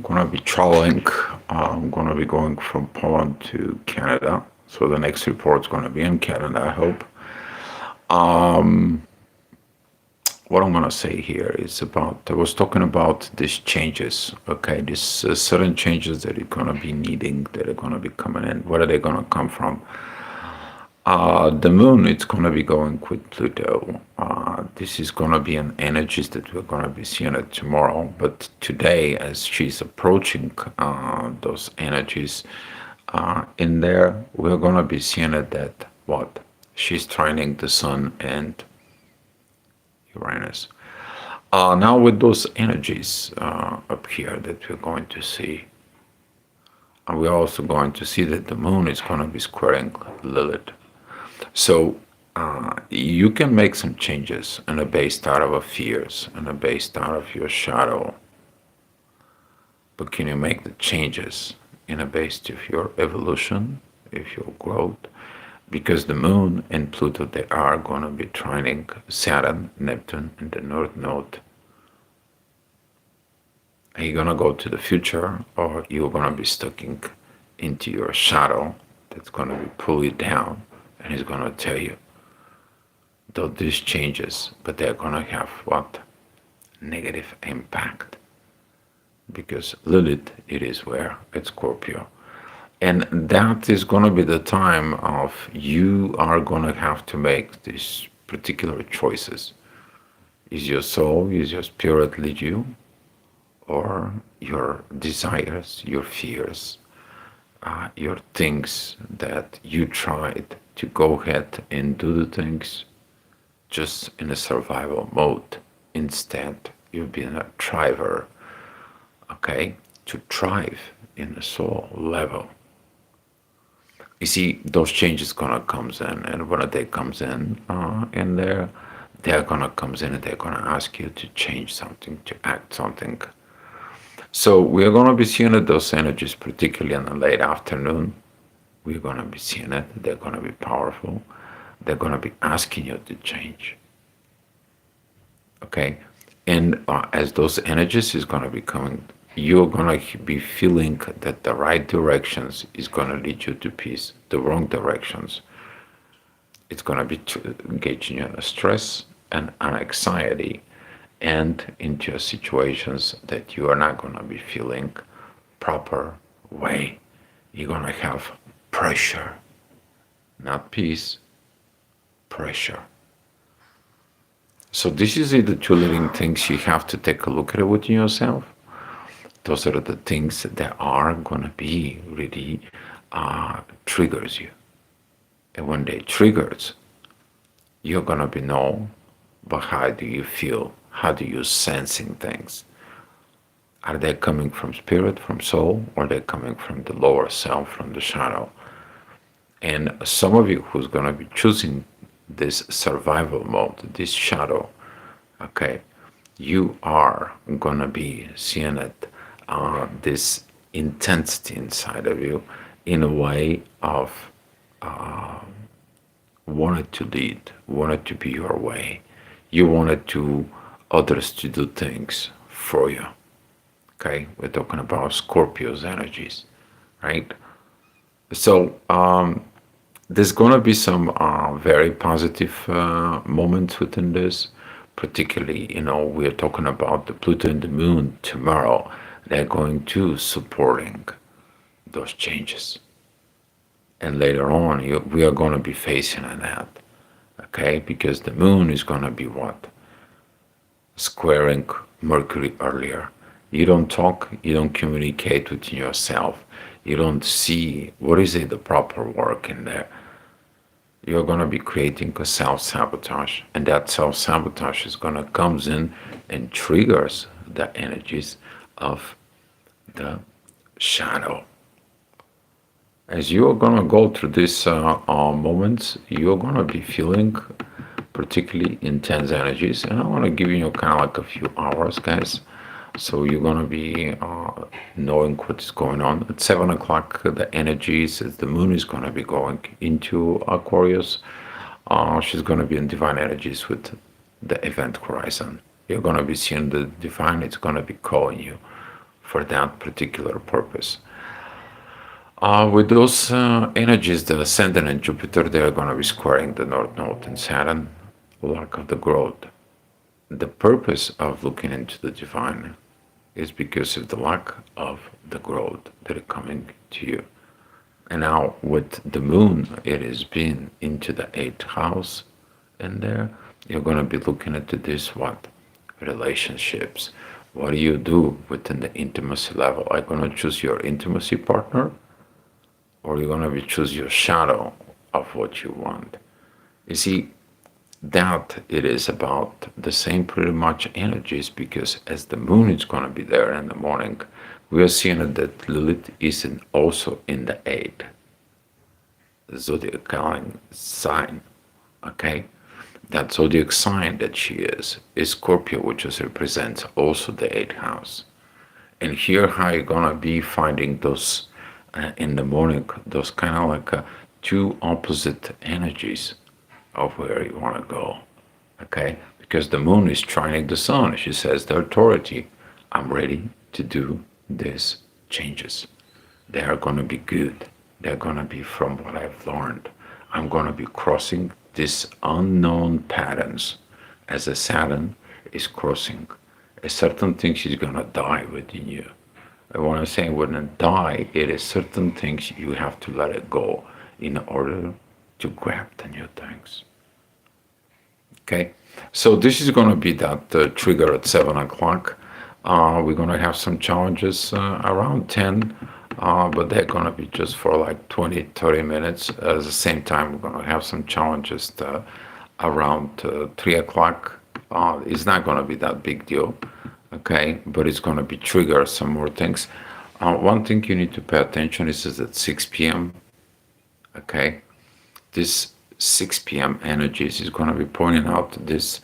Gonna be traveling. I'm gonna be going from Poland to Canada. So the next report's gonna be in Canada, I hope. Um, what I'm gonna say here is about I was talking about these changes. Okay, these certain changes that you're gonna be needing, that are gonna be coming in. Where are they gonna come from? The moon, it's going to be going with Pluto. This is going to be an energies that we're going to be seeing it tomorrow. But today, as she's approaching those energies in there, we're going to be seeing it that what? She's trining the sun and Uranus. Now, with those energies up here that we're going to see, and we're also going to see that the moon is going to be squaring Lilith. So you can make some changes and are based out of a fears and are based out of your shadow. But can you make the changes in a based of your evolution, if your growth? Because the moon and Pluto, they are going to be trining Saturn, Neptune, and the North Node. Are you going to go to the future, or you're going to be stuck into your shadow that's going to be pull you down and is going to tell you though these changes, but they're gonna have what? Negative impact. Because Lilith, it is where? It's Scorpio. And that is gonna be the time of you are gonna have to make these particular choices. Is your soul, is your spirit lead you? Or your desires, your fears, your things that you tried to go ahead and do the things just in a survival mode. Instead, you've been a thriver, okay, to thrive in the soul level. You see, those changes gonna comes in, and when they comes in there, they're gonna comes in and they're gonna ask you to change something, to act something. So we're gonna be seeing those energies, particularly in the late afternoon. We're gonna be seeing it. They're gonna be powerful. They're gonna be asking you to change. Okay, and as those energies is going to be coming, you're going to be feeling that the right directions is going to lead you to peace. The wrong directions, it's going to be engaging you in a stress and an anxiety and into situations that you are not going to be feeling proper way. You're going to have pressure, not peace, pressure. So this is the two living things you have to take a look at within yourself. Those are the things that are gonna be really triggers you. And when they triggers, you're gonna be know, but how do you feel? How do you sensing things? Are they coming from spirit, from soul, or are they coming from the lower self, from the shadow? And some of you who's gonna be choosing this survival mode, this shadow, okay, you are gonna be seeing it, this intensity inside of you, in a way of uh, wanted to lead, wanted to be your way. You wanted to others to do things for you. Okay, we're talking about Scorpio's energies, right? So there's going to be some very positive moments within this. Particularly, we're talking about the Pluto and the Moon tomorrow. They're going to supporting those changes. And later on, we are going to be facing that. Okay, because the Moon is going to be what? Squaring Mercury earlier. You don't talk, you don't communicate with yourself. You don't see what is it the proper work in there. You're going to be creating a self-sabotage, and that self-sabotage is going to comes in and triggers the energies of the shadow. As you're going to go through these moments, you're going to be feeling particularly intense energies, and I want to give you kind of like a few hours, guys. So you're going to be knowing what's going on. At 7 o'clock, the energies, as the moon is going to be going into Aquarius, she's going to be in divine energies with the event horizon. You're going to be seeing the divine, it's going to be calling you for that particular purpose. With those energies, the Ascendant and Jupiter, they are going to be squaring the North Node and Saturn, lack of the growth. The purpose of looking into the divine is because of the lack of the growth that are coming to you. And now with the moon, it has been into the eighth house, and there you're going to be looking at this what? Relationships. What do you do within the intimacy level? Are you going to choose your intimacy partner, or are you going to be choose your shadow of what you want? You see, that it is about the same pretty much energies, because as the moon is going to be there in the morning, we are seeing that Lilith is also in the eighth zodiacal sign. Okay, that zodiac sign that she is Scorpio, which just represents also the eighth house. And here, how you're gonna be finding those in the morning, those kind of like two opposite energies of where you want to go. Okay, because the moon is trining the sun. She says the authority, I'm ready to do these changes. They are going to be good. They're going to be from what I've learned. I'm going to be crossing these unknown patterns as a Saturn is crossing. A certain thing she's going to die within you. And when I say when I die, it is certain things you have to let it go in order to grab the new things. Okay, so this is going to be that trigger at 7 o'clock. We're going to have some challenges around 10, but they're going to be just for like 20, 30 minutes. At the same time, we're going to have some challenges around 3 o'clock. It's not going to be that big deal, okay, but it's going to be trigger some more things. One thing you need to pay attention is at 6 p.m., okay, this 6 p.m. energies is going to be pointing out this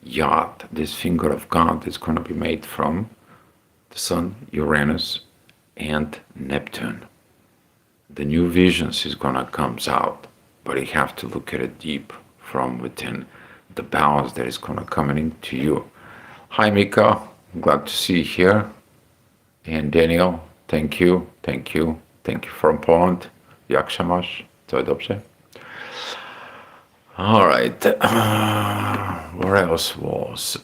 yacht, this finger of God is going to be made from the Sun, Uranus, and Neptune. The new visions is going to come out, but you have to look at it deep from within the balance that is going to come into you. Hi, Mika. Glad to see you here. And Daniel, thank you, thank you, thank you from Poland. Jak się masz? To dobrze? All right. Where else was?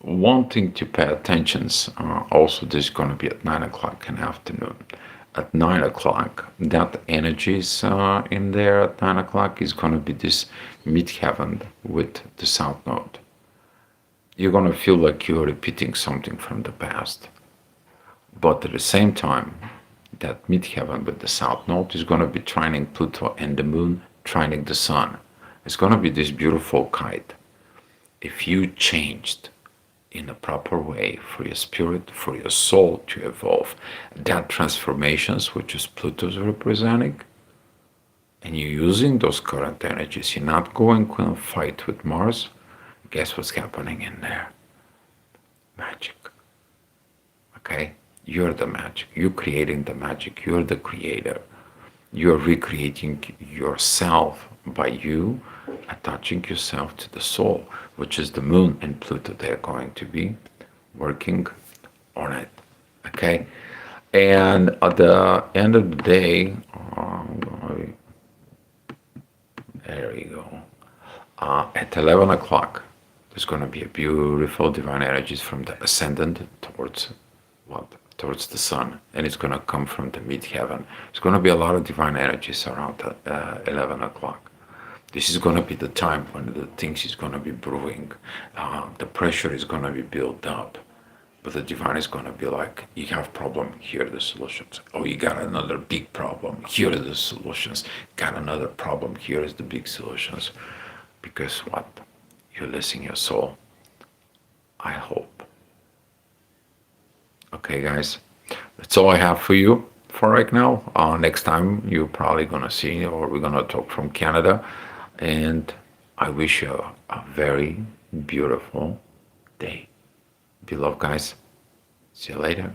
One thing to pay attention. Also, this is going to be at 9 o'clock in the afternoon. At 9 o'clock, that energy is in there. At 9 o'clock is going to be this midheaven with the South Node. You're going to feel like you're repeating something from the past, but at the same time, that midheaven with the South Node is going to be trining Pluto, and the moon trining the sun. It's going to be this beautiful kite. If you changed in a proper way for your spirit, for your soul to evolve, that transformations, which is Pluto's representing, and you're using those current energies, you're not going to fight with Mars, guess what's happening in there? Magic. Okay? You're the magic. You're creating the magic. You're the creator. You're recreating yourself by you attaching yourself to the soul, which is the moon and Pluto. They're going to be working on it. Okay? And at the end of the day, there you go. At 11 o'clock, there's going to be a beautiful divine energies from the ascendant towards what? Towards the sun, and it's going to come from the midheaven. It's going to be a lot of divine energies around 11 o'clock. This is going to be the time when the things is going to be brewing. The pressure is going to be built up, but the divine is going to be like, you have problem, here are the solutions. Oh, you got another big problem, here are the solutions. Got another problem, here is the big solutions. Because what? You're listening your soul. I hope. Okay, guys, that's all I have for you for right now. Next time you're probably gonna see, or we're gonna talk from Canada, and I wish you a very beautiful day. Be loved, guys. See you later.